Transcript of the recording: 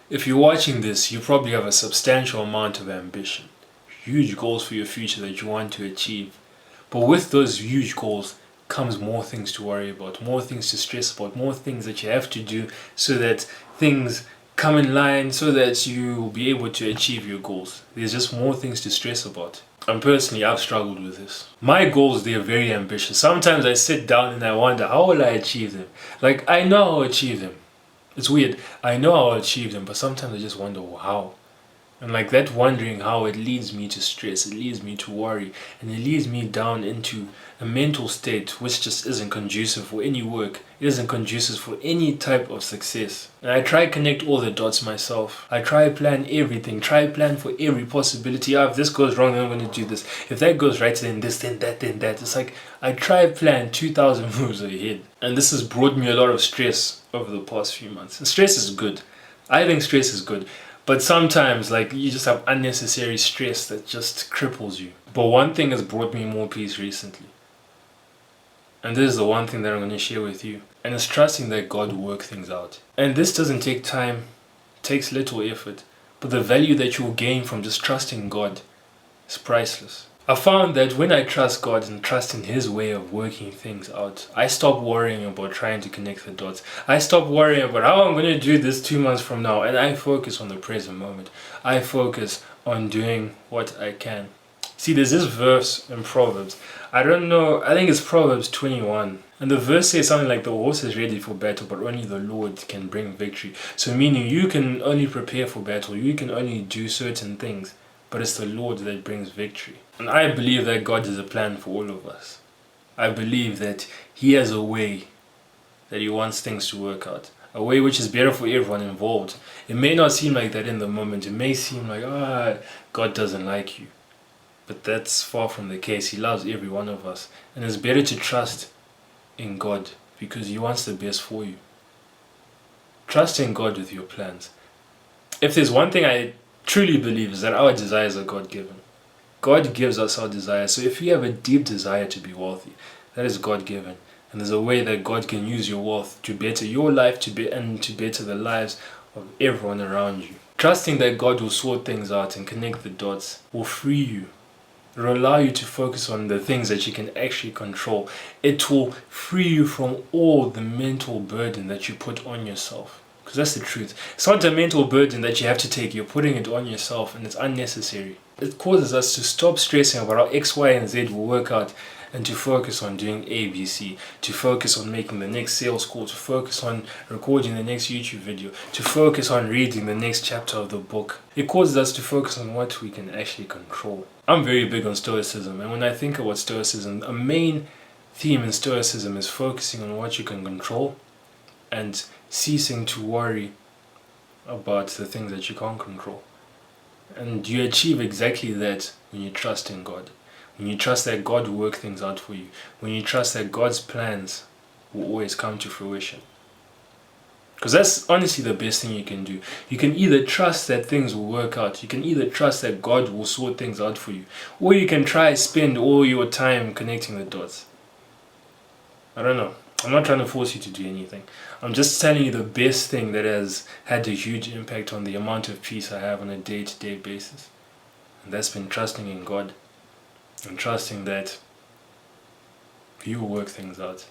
If you're watching this, you probably have a substantial amount of ambition, huge goals for your future that you want to achieve. But with those huge goals comes more things to worry about, more things to stress about, more things that you have to do so that things come in line so that you will be able to achieve your goals. There's just more things to stress about. And personally, I've struggled with this. My goals, they're very ambitious. Sometimes I sit down and I wonder, how will I achieve them? Like, I know I'll achieve them. It's weird. I know I'll achieve them, but sometimes I just wonder how. And like that wondering how, it leads me to stress, it leads me to worry, and it leads me down into a mental state which just isn't conducive for any work. It isn't conducive for any type of success. And I try to connect all the dots myself. I try to plan everything, try to plan for every possibility. If this goes wrong, then I'm going to do this. If that goes right, then this, then that, then that. It's like I try to plan 2,000 moves ahead. And this has brought me a lot of stress over the past few months. And stress is good. I think stress is good. But sometimes, like, you just have unnecessary stress that just cripples you. But one thing has brought me more peace recently. And this is the one thing that I'm going to share with you. And it's trusting that God will work things out. And this doesn't take time, it takes little effort. But the value that you will gain from just trusting God is priceless. I found that when I trust God and trust in His way of working things out, I stop worrying about trying to connect the dots. I stop worrying about how I'm going to do this 2 months from now, and I focus on the present moment. I focus on doing what I can. See, there's this verse in Proverbs. I don't know, I think it's Proverbs 21. And the verse says something like, the horse is ready for battle, but only the Lord can bring victory. So meaning you can only prepare for battle, you can only do certain things, but it's the Lord that brings victory. And I believe that God has a plan for all of us. I believe that He has a way that He wants things to work out. A way which is better for everyone involved. It may not seem like that in the moment. It may seem like, God doesn't like you. But that's far from the case. He loves every one of us. And it's better to trust in God because He wants the best for you. Trust in God with your plans. If there's one thing I truly believe, is that our desires are God-given. God gives us our desires. So if you have a deep desire to be wealthy, that is God-given. And there's a way that God can use your wealth to better your life and to better the lives of everyone around you. Trusting that God will sort things out and connect the dots will free you. It will allow you to focus on the things that you can actually control. It will free you from all the mental burden that you put on yourself. Because that's the truth. It's not a mental burden that you have to take. You're putting it on yourself and it's unnecessary. It causes us to stop stressing about how X, Y, and Z will work out and to focus on doing A, B, C, to focus on making the next sales call, to focus on recording the next YouTube video, to focus on reading the next chapter of the book. It causes us to focus on what we can actually control. I'm very big on Stoicism, and when I think about Stoicism, a main theme in Stoicism is focusing on what you can control and ceasing to worry about the things that you can't control. And you achieve exactly that when you trust in God. When you trust that God will work things out for you. When you trust that God's plans will always come to fruition. Because that's honestly the best thing you can do. You can either trust that things will work out. You can either trust that God will sort things out for you. Or you can try to spend all your time connecting the dots. I don't know. I'm not trying to force you to do anything. I'm just telling you the best thing that has had a huge impact on the amount of peace I have on a day-to-day basis. And that's been trusting in God. And trusting that He will work things out.